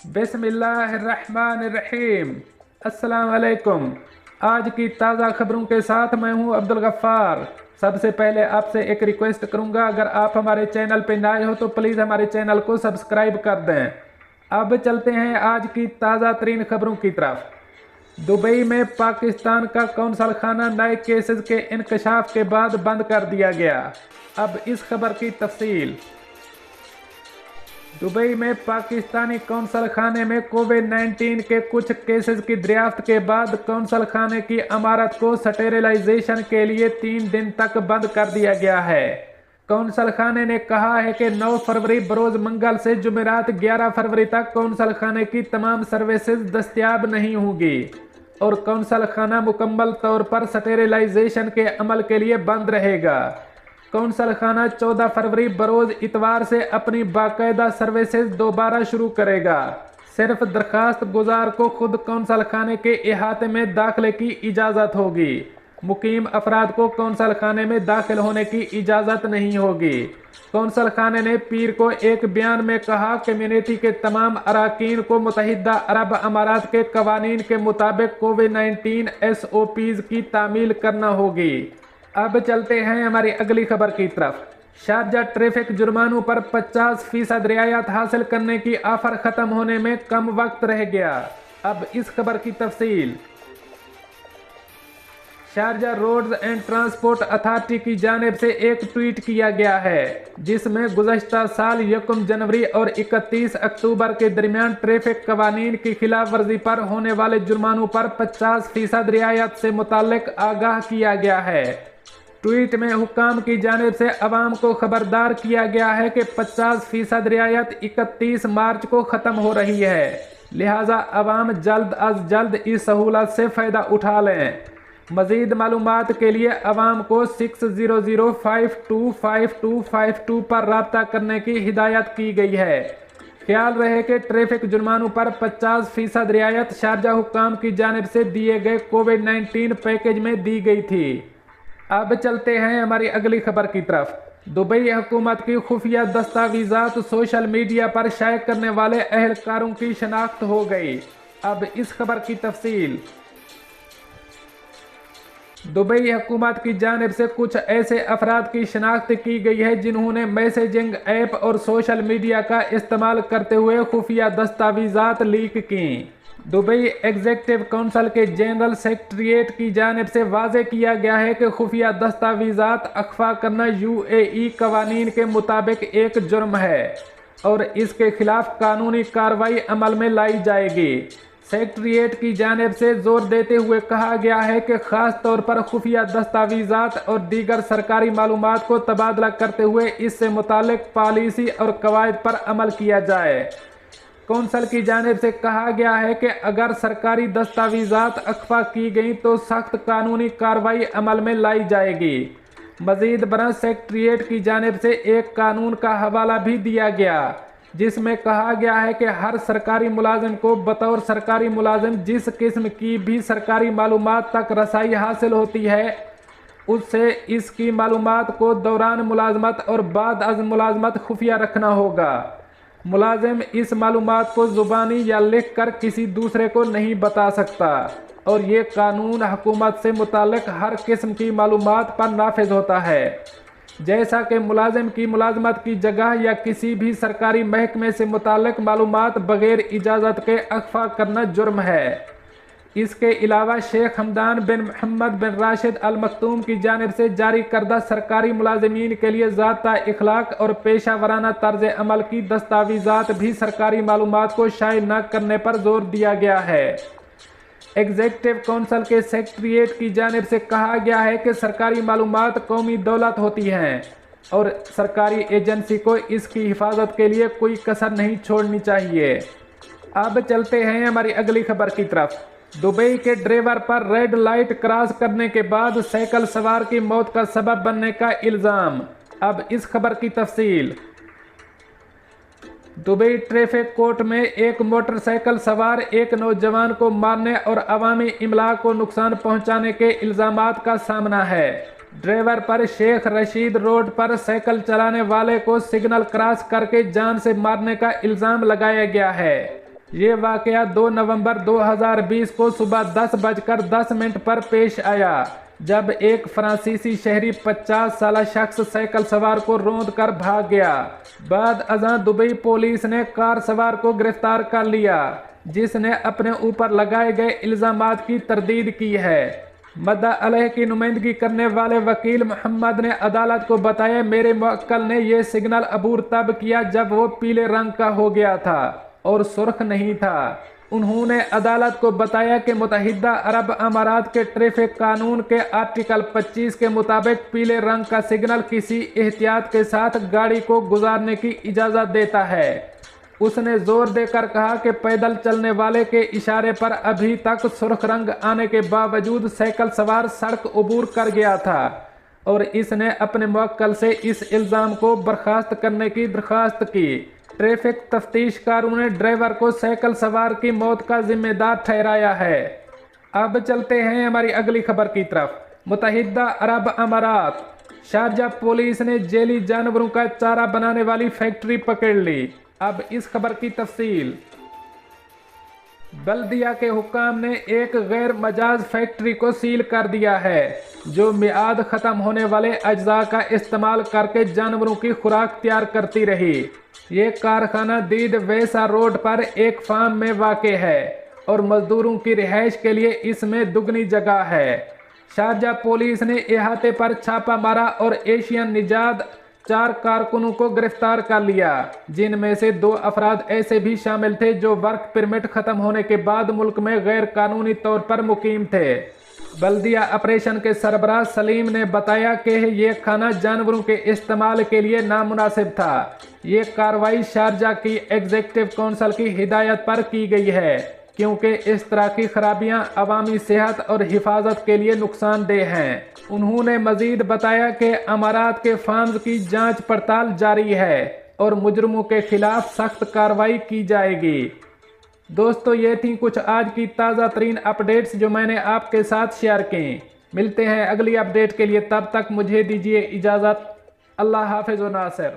बिस्मिल्लाहिर्रहमानिर्रहीम। अस्सलाम वालेकुम। आज की ताज़ा खबरों के साथ मैं हूं अब्दुल गफ्फार। सबसे पहले आपसे एक रिक्वेस्ट करूंगा, अगर आप हमारे चैनल पे नए हो तो प्लीज़ हमारे चैनल को सब्सक्राइब कर दें। अब चलते हैं आज की ताज़ा तरीन खबरों की तरफ। दुबई में पाकिस्तान का कौंसल खाना नए केसेस के इंकशाफ के बाद बंद कर दिया गया। अब इस खबर की तफसील। दुबई में पाकिस्तानी कौंसल खाने में कोविड-19 के कुछ केसेस की दरियाफ्त के बाद कौंसल खाने की इमारत को स्टेरिलाइजेशन के लिए 3 दिन तक बंद कर दिया गया है। कौंसल खाने ने कहा है कि 9 फरवरी बरोज मंगल से जुमेरात 11 फरवरी तक कौंसल खाने की तमाम सर्विसेज दस्तयाब नहीं होंगी और कौंसल खाना मुकम्मल तौर पर स्टेरिलाइजेशन के अमल के लिए बंद रहेगा। कौंसल खाना 14 फरवरी बरोज इतवार से अपनी बाकायदा सर्विसेज दोबारा शुरू करेगा। सिर्फ दरखास्त गुजार को खुद कौंसल खाने के इहाते में दाखिले की इजाज़त होगी। मुकीम अफराद को कौंसल खाने में दाखिल होने की इजाज़त नहीं होगी। कौंसल खाने ने पीर को एक बयान में कहा, कम्युनिटी के तमाम अरकान को मुत्तहिदा अरब अमारात के कवानीन के मुताबिक कोविड-19 SOPs की तामील करना होगी। अब चलते हैं हमारी अगली खबर की तरफ। शारजा ट्रैफिक जुर्मानों पर 50% रियायत हासिल करने की ऑफर खत्म होने में कम वक्त रह गया। अब इस खबर की तफसील। Sharjah roads and transport authority की जानिब से एक ट्वीट किया गया है, जिसमें गुज़श्ता साल 1 जनवरी और 31 अक्टूबर के दरमियान ट्रैफिक कवानीन की खिलाफ वर्जी पर होने वाले जुर्मानों पर 50% रियायत से मुताल्लिक आगाह किया गया है। ट्वीट में हुक्काम की जानिब से अवाम को खबरदार किया गया है कि 50% रियायत 31 मार्च को ख़त्म हो रही है, लिहाजा अवाम जल्द अज जल्द इस सहूलत से फ़ायदा उठा लें। मज़ीद मालूमात के लिए अवाम को 600525252 पर रब्ता करने की हिदायत की गई है। ख्याल रहे कि ट्रैफिक जुर्मानों पर 50% रियायत शारजा हुक्काम की जानिब से दिए गए कोविड-19 पैकेज में दी गई थी। अब चलते हैं हमारी अगली खबर की तरफ। दुबई हुकूमत की खुफिया दस्तावेज़ात सोशल मीडिया पर शाये करने वाले अहलकारों की शनाख्त हो गई। अब इस खबर की तफसील। दुबई हुकूमत की जानिब से कुछ ऐसे अफराद की शनाख्त की गई है जिन्होंने मैसेजिंग ऐप और सोशल मीडिया का इस्तेमाल करते हुए खुफिया दस्तावेज़ात लीक की। दुबई एग्जीक्यूटिव काउंसिल के जनरल सेक्रेटरीट की जानिब से वाज़े किया गया है कि खुफिया दस्तावेज़ात अख्फा करना UAE कवानीन के मुताबिक एक जुर्म है और इसके खिलाफ कानूनी कार्रवाई अमल में लाई जाएगी। सेक्रेटरीट की जानिब से जोर देते हुए कहा गया है कि ख़ास तौर पर खुफिया दस्तावेज़ात और दीगर सरकारी मालूमात को तबादला करते हुए इससे मुताल्लिक पॉलिसी और कवायद पर अमल किया जाए। कौंसल की जानिब से कहा गया है कि अगर सरकारी दस्तावेज़ात अख्फा की गई तो सख्त कानूनी कार्रवाई अमल में लाई जाएगी। मज़ीद बरस सेक्रेटरीट की जानिब से एक कानून का हवाला भी दिया गया, जिसमें कहा गया है कि हर सरकारी मुलाजिम को बतौर सरकारी मुलाजिम जिस किस्म की भी सरकारी मालूमात तक रसाई हासिल होती है, उससे इसकी मालूमात को दौरान मुलाजमत और बाद अज मुलाजमत खुफिया रखना होगा। मुलाजिम इस मालूमात को ज़ुबानी या लिख कर किसी दूसरे को नहीं बता सकता और ये कानून हुकूमत से मुताल्लिक हर किस्म की मालूमात पर नाफिज होता है, जैसा कि मुलाजिम की मुलाजमत की जगह या किसी भी सरकारी महकमे से मुताल्लिक मालूमात बगैर इजाज़त के अख्फा करना जुर्म है। इसके अलावा शेख हमदान बिन मोहम्मद बिन राशिद अल मखतूम की जानिब से जारी करदा सरकारी मुलाजिमीन के लिए ज़ाब्ता इखलाक और पेशा वराना तर्ज अमल की दस्तावेज़ात भी सरकारी मालूमात को शाये न करने पर जोर दिया गया है। एग्जीक्यूटिव काउंसिल के सेक्रेटरीट की जानिब से कहा गया है कि सरकारी मालूमात कौमी दौलत होती हैं और सरकारी एजेंसी को इसकी हिफाजत के लिए कोई कसर नहीं छोड़नी चाहिए। अब चलते हैं हमारी अगली खबर की तरफ। दुबई के ड्राइवर पर रेड लाइट क्रॉस करने के बाद साइकिल सवार की मौत का सबब बनने का इल्ज़ाम। अब इस खबर की तफसील। दुबई ट्रैफिक कोर्ट में एक मोटरसाइकिल सवार एक नौजवान को मारने और अवामी इमला को नुकसान पहुंचाने के इल्ज़ामात का सामना है। ड्राइवर पर शेख रशीद रोड पर साइकिल चलाने वाले को सिग्नल क्रॉस करके जान से मारने का इल्ज़ाम लगाया गया है। ये वाकया 2 नवंबर 2020 को सुबह 10:10 पर पेश आया, जब एक फ्रांसीसी शहरी 50 साल शख्स साइकिल सवार को रौंद कर भाग गया। बाद अज़ां दुबई पुलिस ने कार सवार को गिरफ्तार कर लिया, जिसने अपने ऊपर लगाए गए इल्जामात की तरदीद की है। मद्दा अलैह की नुमाइंदगी करने वाले वकील मोहम्मद ने अदालत को बताया, मेरे मुवक्किल ने यह सिग्नल अबूर तब किया जब वो पीले रंग का हो गया था और सुर्ख नहीं था। उन्होंने अदालत को बताया कि मुत्तहिदा अरब अमारात के ट्रैफिक कानून के आर्टिकल 25 के मुताबिक पीले रंग का सिग्नल किसी एहतियात के साथ गाड़ी को गुजारने की इजाज़त देता है। उसने जोर देकर कहा कि पैदल चलने वाले के इशारे पर अभी तक सुर्ख रंग आने के बावजूद साइकिल सवार सड़क अबूर कर गया था और इसने अपने मुवक्किल से इस इल्ज़ाम को बर्खास्त करने की दरख्वास्त की। ट्रैफिक तफ्तीशकारों ने ड्राइवर को साइकिल सवार की मौत का जिम्मेदार ठहराया है। अब चलते हैं हमारी अगली खबर की तरफ। मुत्तहिदा अरब अमारात, शारजा पुलिस ने जेली जानवरों का चारा बनाने वाली फैक्ट्री पकड़ ली। अब इस खबर की तफसील। बल्दिया के हुक्काम ने एक गैर मजाज फैक्ट्री को सील कर दिया है, जो मियाद ख़त्म होने वाले अज्जा का इस्तेमाल करके जानवरों की खुराक तैयार करती रही। ये कारखाना दीद वैसा रोड पर एक फार्म में वाक़े है और मजदूरों की रिहाइश के लिए इसमें दुगनी जगह है। शारजा पुलिस ने इहाते पर छापा मारा और एशियन निजात 4 कारकुनों को गिरफ्तार कर लिया, जिनमें से 2 अफराद ऐसे भी शामिल थे जो वर्क परमिट खत्म होने के बाद मुल्क में गैर कानूनी तौर पर मुकीम थे। बल्दिया ऑपरेशन के सरबराह सलीम ने बताया कि ये खाना जानवरों के इस्तेमाल के लिए नामुनासिब था। ये कार्रवाई शारजा की एग्जीक्यूटिव काउंसिल की हिदायत पर की गई है, क्योंकि इस तरह की खराबियां अवामी सेहत और हिफाजत के लिए नुकसानदेह हैं। उन्होंने मजीद बताया कि अमारात के फार्म्स की जांच पड़ताल जारी है और मुजरमों के खिलाफ सख्त कार्रवाई की जाएगी। दोस्तों, ये थी कुछ आज की ताज़ा तरीन अपडेट्स जो मैंने आपके साथ शेयर की। मिलते हैं अगली अपडेट के लिए, तब तक मुझे दीजिए इजाज़त। अल्लाह हाफिज़ व नासिर।